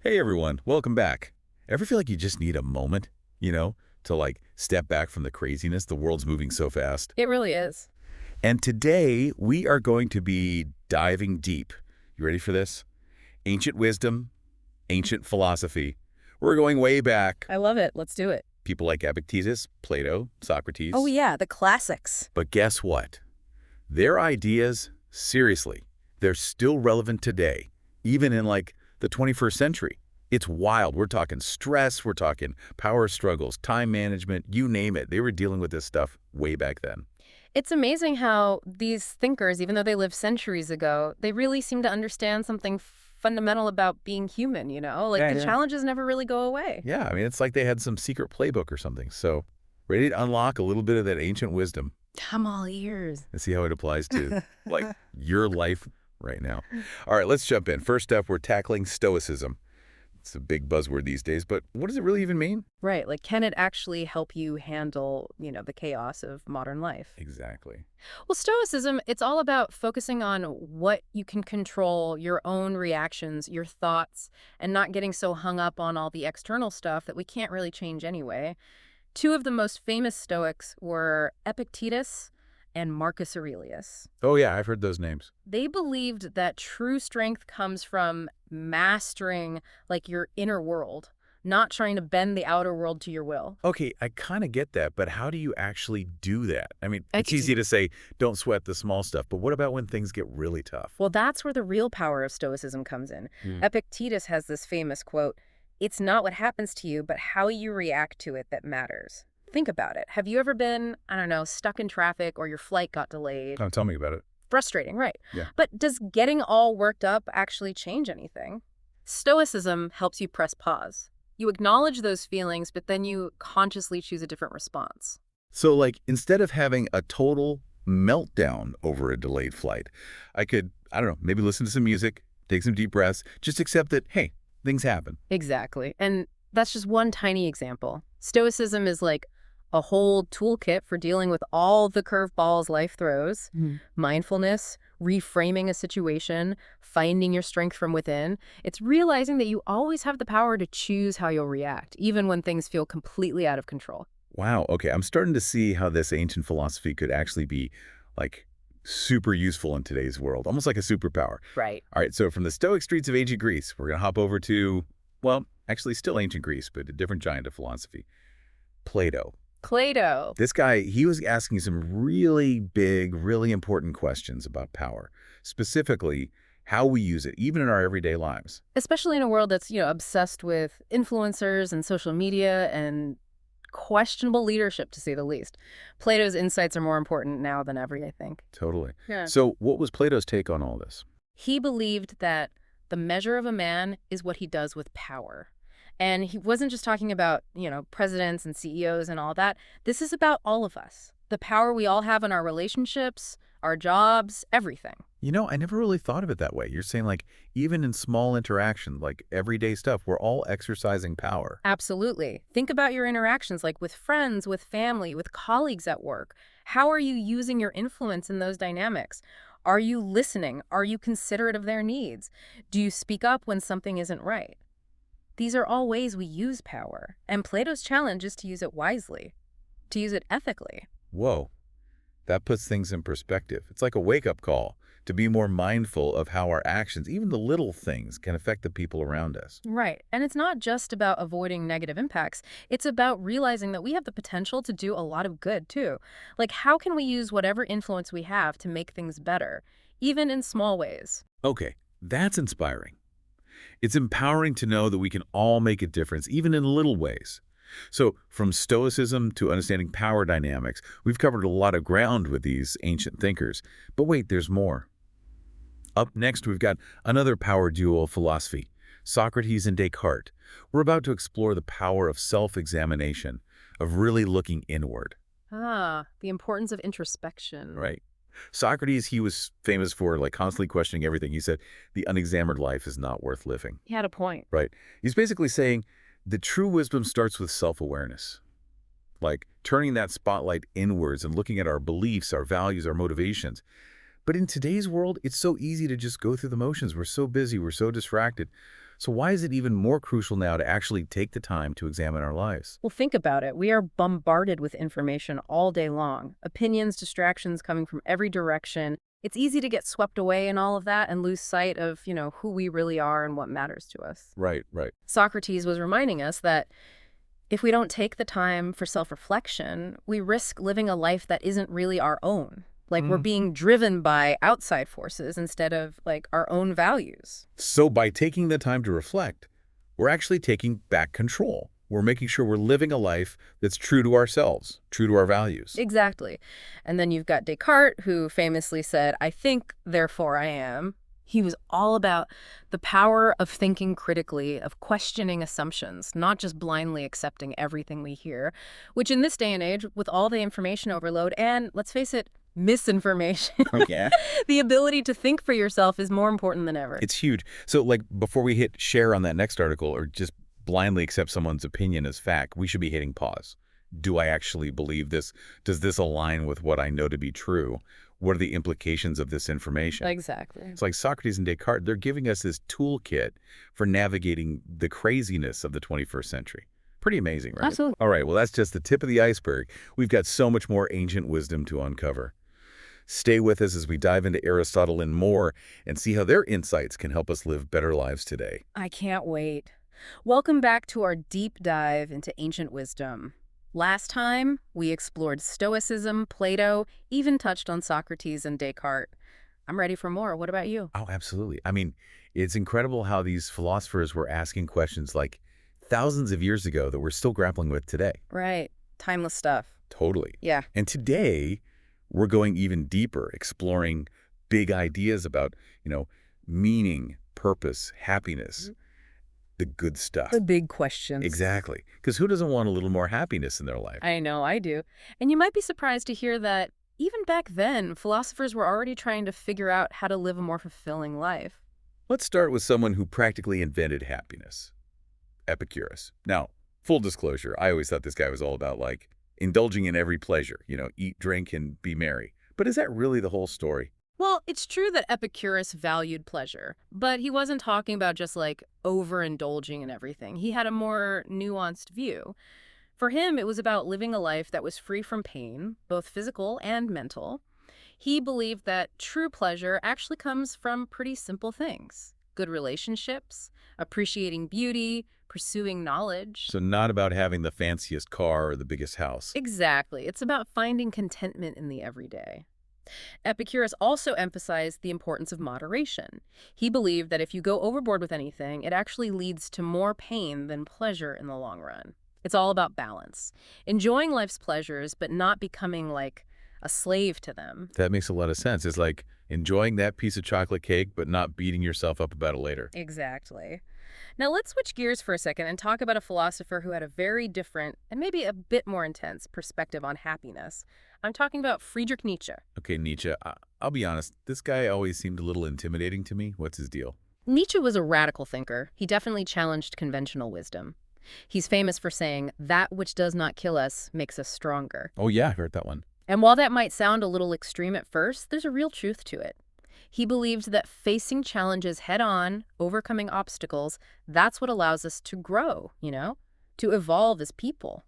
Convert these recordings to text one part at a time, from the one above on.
Hey everyone, welcome back. Ever feel like you just need a moment, to step back from the craziness? The world's moving so fast. It really is. And today we are going to be diving deep. You ready for this? Ancient wisdom, ancient philosophy. We're going way back. I love it. Let's do it. People like Epictetus, Plato, Oh, Socrates. yeah, the classics. But guess what? Their ideas, seriously, they're still relevant today, even in the 21st century. It's wild. We're talking stress, we're talking power struggles, time management, you name it. They were dealing with this stuff way back then. It's amazing how these thinkers, even though they lived centuries ago, they really seem to understand something fundamental about being human, you know? Like Yeah, the yeah. challenges never really go away. Yeah, I mean, it's like they had some secret playbook or something. So, ready to unlock a little bit of that ancient wisdom I'm all ears. and see how it applies to, your life right now. All right, let's jump in. First up, we're tackling Stoicism. It's a big buzzword these days, but what does it really even mean? Right, like can it actually help you handle, the chaos of modern life? Exactly. Well, Stoicism, it's all about focusing on what you can control, your own reactions, your thoughts, and not getting so hung up on all the external stuff that we can't really change anyway. Two of the most famous Stoics were Epictetus and Marcus Aurelius. Oh, yeah, I've heard those names. They believed that true strength comes from mastering your inner world, not trying to bend the outer world to your will. Okay, I kind of get that, but how do you actually do that? I mean, I it's c- easy to say, don't sweat the small stuff, but what about when things get really tough? Well, that's where the real power of Stoicism comes in. Hmm. Epictetus has this famous quote, "It's not what happens to you, but how you react to it that matters." Think about it. Have you ever been, I don't know, stuck in traffic or your flight got delayed? Oh, tell me about it. Frustrating, right? Yeah. But does getting all worked up actually change anything? Stoicism helps you press pause. You acknowledge those feelings, but then you consciously choose a different response. So, instead of having a total meltdown over a delayed flight, I could, I don't know, maybe listen to some music, take some deep breaths, just accept that, hey, things happen. Exactly. And that's just one tiny example. Stoicism is like a whole toolkit for dealing with all the curveballs life throws. Mindfulness, reframing a situation, finding your strength from within. It's realizing that you always have the power to choose how you'll react, even when things feel completely out of control. Wow, okay, I'm starting to see how this ancient philosophy could actually be, like, super useful in today's world, almost like a superpower. Right. All right, so from the Stoic streets of ancient Greece, we're going to hop over to, well, actually still ancient Greece, but a different giant of philosophy, Plato. Plato. This guy, he was asking some really big, really important questions about power, specifically how we use it, even in our everyday lives. Especially in a world that's, obsessed with influencers and social media and questionable leadership, to say the least. Plato's insights are more important now than ever, I think. Totally. Yeah. So what was Plato's take on all this? He believed that the measure of a man is what he does with power. And he wasn't just talking about, presidents and CEOs and all that. This is about all of us. The power we all have in our relationships, our jobs, everything. I never really thought of it that way. You're saying, even in small interaction, everyday stuff, we're all exercising power. Absolutely. Think about your interactions, like with friends, with family, with colleagues at work. How are you using your influence in those dynamics? Are you listening? Are you considerate of their needs? Do you speak up when something isn't right? These are all ways we use power, and Plato's challenge is to use it wisely, to use it ethically. Whoa, that puts things in perspective. It's like a wake-up call to be more mindful of how our actions, even the little things, can affect the people around us. Right. And it's not just about avoiding negative impacts. It's about realizing that we have the potential to do a lot of good, too. Like, how can we use whatever influence we have to make things better, even in small ways? Okay, that's inspiring. It's empowering to know that we can all make a difference, even in little ways. So from Stoicism to understanding power dynamics, we've covered a lot of ground with these ancient thinkers. But wait, there's more. Up next, we've got another power duo of philosophy, Socrates and Descartes. We're about to explore the power of self-examination, of really looking inward, Ah, the importance of introspection. right? Socrates, he was famous for constantly questioning everything. He said, the unexamined life is not worth living, He had a point. right? He's basically saying the true wisdom starts with self-awareness, like turning that spotlight inwards and looking at our beliefs, our values, our motivations. But in today's world, it's so easy to just go through the motions. We're so busy, we're so distracted. So why is it even more crucial now to actually take the time to examine our lives? Well, think about it. We are bombarded with information all day long. Opinions, distractions coming from every direction. It's easy to get swept away in all of that and lose sight of, who we really are and what matters to us. Right, right. Socrates was reminding us that if we don't take the time for self-reflection, we risk living a life that isn't really our own. Like we're being driven by outside forces instead of like our own values. So by taking the time to reflect, we're actually taking back control. We're making sure we're living a life that's true to ourselves, true to our values. Exactly. And then you've got Descartes, who famously said, "I think, therefore I am." He was all about the power of thinking critically, of questioning assumptions, not just blindly accepting everything we hear, which in this day and age, with all the information overload and, let's face it, misinformation, Oh, yeah. the ability to think for yourself is more important than ever. It's huge. So like before we hit share on that next article or just blindly accept someone's opinion as fact, we should be hitting pause. Do I actually believe this? Does this align with what I know to be true? What are the implications of this information? Exactly. It's like Socrates and Descartes, they're giving us this toolkit for navigating the craziness of the 21st century. Pretty amazing, right? Absolutely. All right, well, that's just the tip of the iceberg. We've got so much more ancient wisdom to uncover. Stay with us as we dive into Aristotle and more and see how their insights can help us live better lives today. I can't wait. Welcome back to our deep dive into ancient wisdom. Last time, we explored Stoicism, Plato, even touched on Socrates and Descartes. I'm ready for more. What about you? Oh, absolutely. I mean, it's incredible how these philosophers were asking questions like thousands of years ago that we're still grappling with today. Right. Timeless stuff. Totally. Yeah. And today, we're going even deeper, exploring big ideas about, meaning, purpose, happiness, the good stuff. The big questions. Exactly. Because who doesn't want a little more happiness in their life? I know, I do. And you might be surprised to hear that even back then, philosophers were already trying to figure out how to live a more fulfilling life. Let's start with someone who practically invented happiness, Epicurus. Now, full disclosure, I always thought this guy was all about, like, indulging in every pleasure, eat, drink, and be merry. But is that really the whole story? Well, it's true that Epicurus valued pleasure, but he wasn't talking about just like overindulging in everything. He had a more nuanced view. For him, it was about living a life that was free from pain, both physical and mental. He believed that true pleasure actually comes from pretty simple things: good relationships, appreciating beauty, pursuing knowledge. So not about having the fanciest car or the biggest house. Exactly. It's about finding contentment in the everyday. Epicurus also emphasized the importance of moderation. He believed that if you go overboard with anything, it actually leads to more pain than pleasure in the long run. It's all about balance. Enjoying life's pleasures, but not becoming like a slave to them. That makes a lot of sense. It's like enjoying that piece of chocolate cake, but not beating yourself up about it later. Exactly. Now let's switch gears for a second and talk about a philosopher who had a very different and maybe a bit more intense perspective on happiness. I'm talking about Friedrich Nietzsche. Okay, Nietzsche, I'll be honest, this guy always seemed a little intimidating to me. What's his deal? Nietzsche was a radical thinker. He definitely challenged conventional wisdom. He's famous for saying, "That which does not kill us makes us stronger." Oh yeah, I heard that one. And while that might sound a little extreme at first, there's a real truth to it. He believed that facing challenges head-on, overcoming obstacles, that's what allows us to grow, to evolve as people.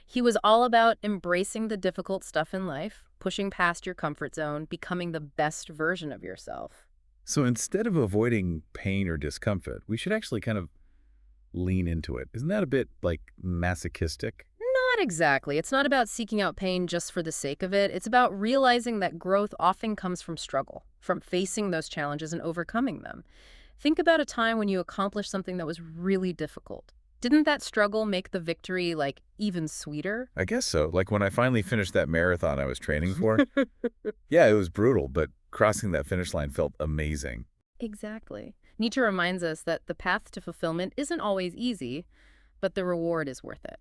He was all about embracing the difficult stuff in life, pushing past your comfort zone, becoming the best version of yourself. So instead of avoiding pain or discomfort, we should actually kind of lean into it. Isn't that a bit, like, masochistic? Not exactly. It's not about seeking out pain just for the sake of it. It's about realizing that growth often comes from struggle, from facing those challenges and overcoming them. Think about a time when you accomplished something that was really difficult. Didn't that struggle make the victory, like, even sweeter? I guess so. Like when I finally finished that marathon I was training for. Yeah, it was brutal, but crossing that finish line felt amazing. Exactly. Nietzsche reminds us that the path to fulfillment isn't always easy, but the reward is worth it.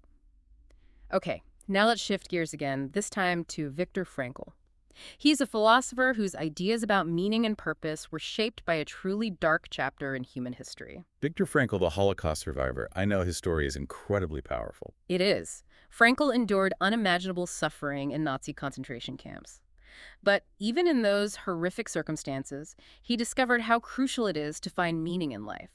Okay, now let's shift gears again, this time to Viktor Frankl. He's a philosopher whose ideas about meaning and purpose were shaped by a truly dark chapter in human history. Viktor Frankl, the Holocaust survivor, I know his story is incredibly powerful. It is. Frankl endured unimaginable suffering in Nazi concentration camps. But even in those horrific circumstances, he discovered how crucial it is to find meaning in life.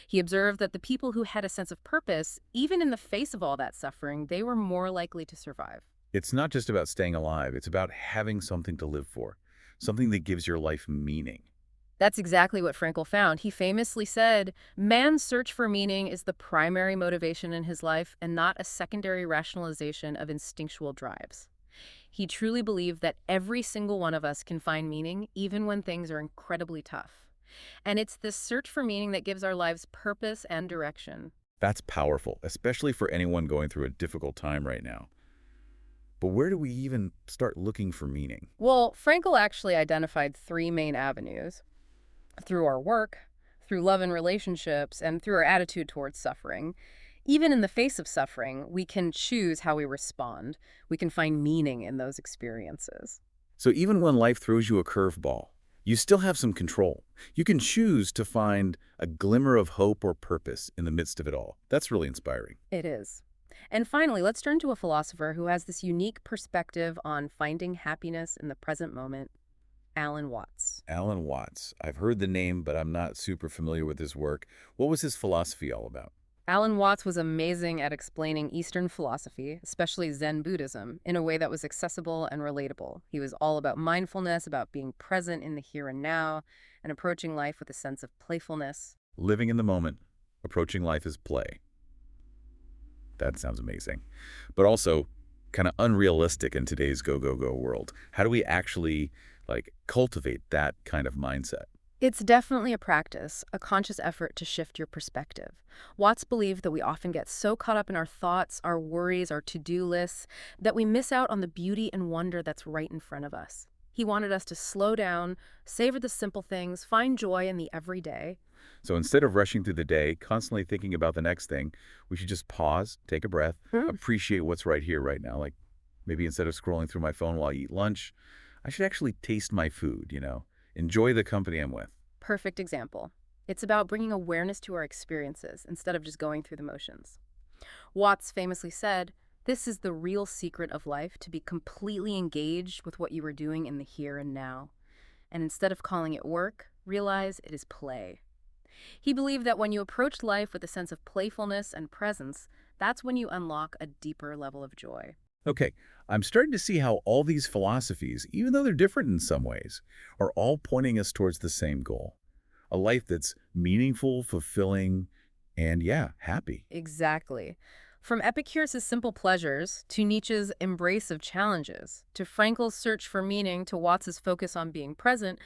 He observed that the people who had a sense of purpose, even in the face of all that suffering, they were more likely to survive. It's not just about staying alive. It's about having something to live for, something that gives your life meaning. That's exactly what Frankl found. He famously said, man's search for meaning is the primary motivation in his life and not a secondary rationalization of instinctual drives. He truly believed that every single one of us can find meaning, even when things are incredibly tough. And it's this search for meaning that gives our lives purpose and direction. That's powerful, especially for anyone going through a difficult time right now. But where do we even start looking for meaning? Well, Frankl actually identified three main avenues: through our work, through love and relationships, and through our attitude towards suffering. Even in the face of suffering, we can choose how we respond. We can find meaning in those experiences. So even when life throws you a curveball, you still have some control. You can choose to find a glimmer of hope or purpose in the midst of it all. That's really inspiring. It is. And finally, let's turn to a philosopher who has this unique perspective on finding happiness in the present moment, Alan Watts. Alan Watts. I've heard the name, but I'm not super familiar with his work. What was his philosophy all about? Alan Watts was amazing at explaining Eastern philosophy, especially Zen Buddhism, in a way that was accessible and relatable. He was all about mindfulness, about being present in the here and now, and approaching life with a sense of playfulness. Living in the moment, approaching life as play. That sounds amazing. But also kind of unrealistic in today's go, go, go world. How do we actually cultivate that kind of mindset? It's definitely a practice, a conscious effort to shift your perspective. Watts believed that we often get so caught up in our thoughts, our worries, our to-do lists, that we miss out on the beauty and wonder that's right in front of us. He wanted us to slow down, savor the simple things, find joy in the everyday. So instead of rushing through the day, constantly thinking about the next thing, we should just pause, take a breath, appreciate what's right here, right now. Like maybe instead of scrolling through my phone while I eat lunch, I should actually taste my food. Enjoy the company I'm with. Perfect example. It's about bringing awareness to our experiences instead of just going through the motions. Watts famously said, "This is the real secret of life, to be completely engaged with what you are doing in the here and now. And instead of calling it work, realize it is play." He believed that when you approach life with a sense of playfulness and presence, that's when you unlock a deeper level of joy. Okay, I'm starting to see how all these philosophies, even though they're different in some ways, are all pointing us towards the same goal. A life that's meaningful, fulfilling, and yeah, happy. Exactly. From Epicurus' simple pleasures, to Nietzsche's embrace of challenges, to Frankl's search for meaning, to Watts's focus on being present,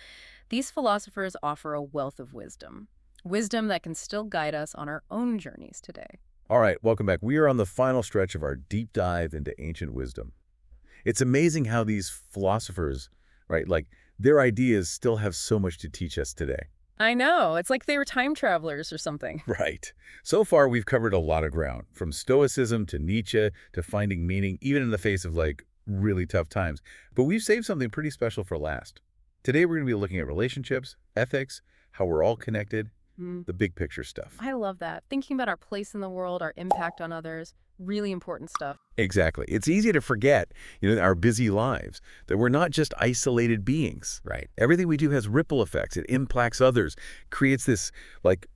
these philosophers offer a wealth of wisdom. Wisdom that can still guide us on our own journeys today. All right, welcome back. We are on the final stretch of our deep dive into ancient wisdom. It's amazing how these philosophers, right, their ideas still have so much to teach us today. I know. It's like they were time travelers or something. Right. So far, we've covered a lot of ground, from Stoicism to Nietzsche to finding meaning, even in the face of really tough times. But we've saved something pretty special for last. Today, we're going to be looking at relationships, ethics, how we're all connected, the big picture stuff. I love that. Thinking about our place in the world, our impact on others, really important stuff. Exactly. It's easy to forget, our busy lives, that we're not just isolated beings. Right. Everything we do has ripple effects. It impacts others, creates this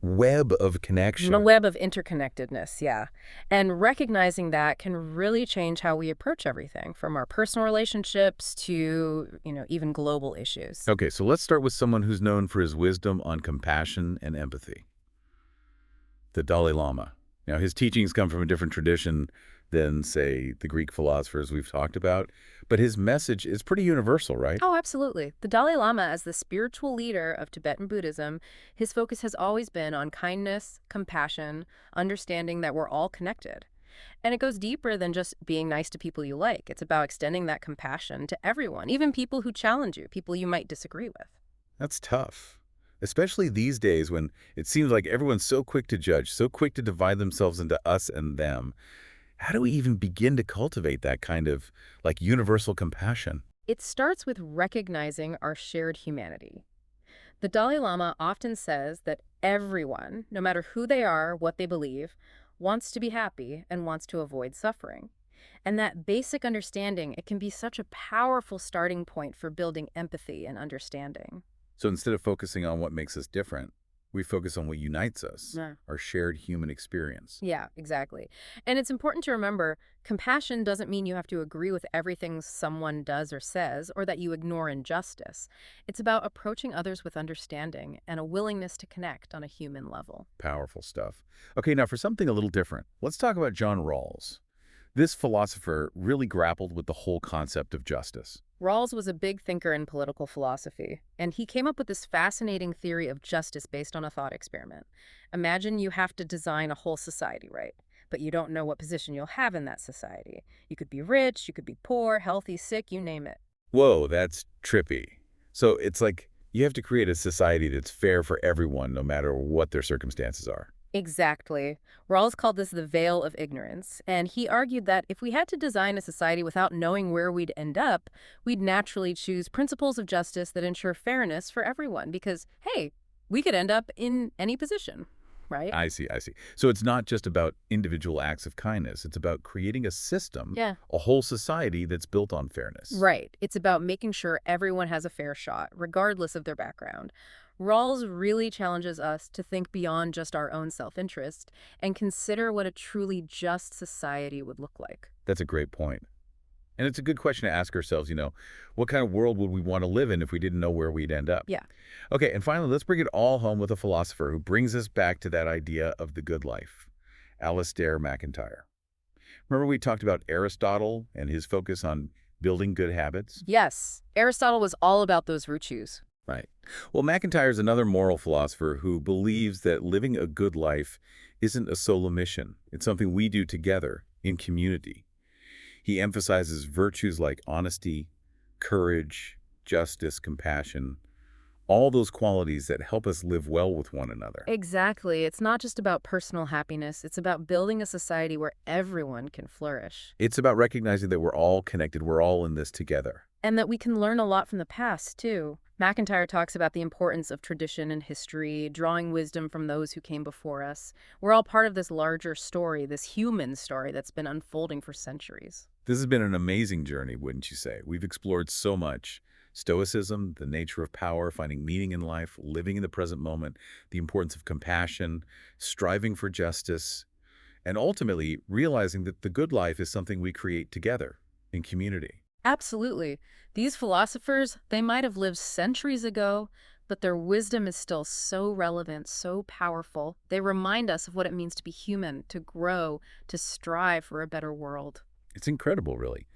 web of connection. The web of interconnectedness, yeah. And recognizing that can really change how we approach everything, from our personal relationships to, even global issues. Okay, so let's start with someone who's known for his wisdom on compassion and empathy. The Dalai Lama. Now, his teachings come from a different tradition than, say, the Greek philosophers we've talked about, but his message is pretty universal, right? Oh, absolutely. The Dalai Lama, as the spiritual leader of Tibetan Buddhism, his focus has always been on kindness, compassion, understanding that we're all connected. And it goes deeper than just being nice to people you like. It's about extending that compassion to everyone, even people who challenge you, people you might disagree with. That's tough. Especially these days when it seems like everyone's so quick to judge, so quick to divide themselves into us and them. How do we even begin to cultivate that kind of universal compassion? It starts with recognizing our shared humanity. The Dalai Lama often says that everyone, no matter who they are, what they believe, wants to be happy and wants to avoid suffering. And that basic understanding, it can be such a powerful starting point for building empathy and understanding. So instead of focusing on what makes us different, We focus on what unites us, Yeah. our shared human experience. Yeah, exactly. And it's important to remember compassion doesn't mean you have to agree with everything someone does or says, or that you ignore injustice. It's about approaching others with understanding and a willingness to connect on a human level. Powerful stuff. Okay, now for something a little different, let's talk about John Rawls. This philosopher really grappled with the whole concept of justice. Rawls was a big thinker in political philosophy, and he came up with this fascinating theory of justice based on a thought experiment. Imagine you have to design a whole society, right? But you don't know what position you'll have in that society. You could be rich, you could be poor, healthy, sick, you name it. Whoa, that's trippy. So it's like you have to create a society that's fair for everyone, no matter what their circumstances are. Exactly. Rawls called this the veil of ignorance, and he argued that if we had to design a society without knowing where we'd end up, we'd naturally choose principles of justice that ensure fairness for everyone because, hey, we could end up in any position, right? I see, I see. So it's not just about individual acts of kindness. It's about creating a system, Yeah. a whole society that's built on fairness. Right. It's about making sure everyone has a fair shot, regardless of their background. Rawls really challenges us to think beyond just our own self-interest and consider what a truly just society would look like. That's a great point. And it's a good question to ask ourselves, what kind of world would we want to live in if we didn't know where we'd end up? Yeah. Okay, and finally, let's bring it all home with a philosopher who brings us back to that idea of the good life, Alasdair MacIntyre. Remember we talked about Aristotle and his focus on building good habits? Yes, Aristotle was all about those virtues. Right. Well, MacIntyre is another moral philosopher who believes that living a good life isn't a solo mission. It's something we do together in community. He emphasizes virtues like honesty, courage, justice, compassion, all those qualities that help us live well with one another. Exactly. It's not just about personal happiness. It's about building a society where everyone can flourish. It's about recognizing that we're all connected, we're all in this together. And that we can learn a lot from the past, too. MacIntyre talks about the importance of tradition and history, drawing wisdom from those who came before us. We're all part of this larger story, this human story that's been unfolding for centuries. This has been an amazing journey, wouldn't you say? We've explored so much. Stoicism, the nature of power, finding meaning in life, living in the present moment, the importance of compassion, striving for justice, and ultimately realizing that the good life is something we create together in community. Absolutely. These philosophers, they might have lived centuries ago, but their wisdom is still so relevant, so powerful. They remind us of what it means to be human, to grow, to strive for a better world. It's incredible, really.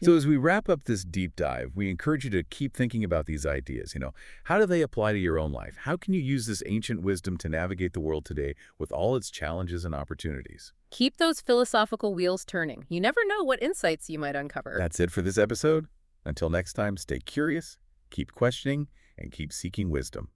So as we wrap up this deep dive, we encourage you to keep thinking about these ideas. How do they apply to your own life? How can you use this ancient wisdom to navigate the world today with all its challenges and opportunities? Keep those philosophical wheels turning. You never know what insights you might uncover. That's it for this episode. Until next time, stay curious, keep questioning, and keep seeking wisdom.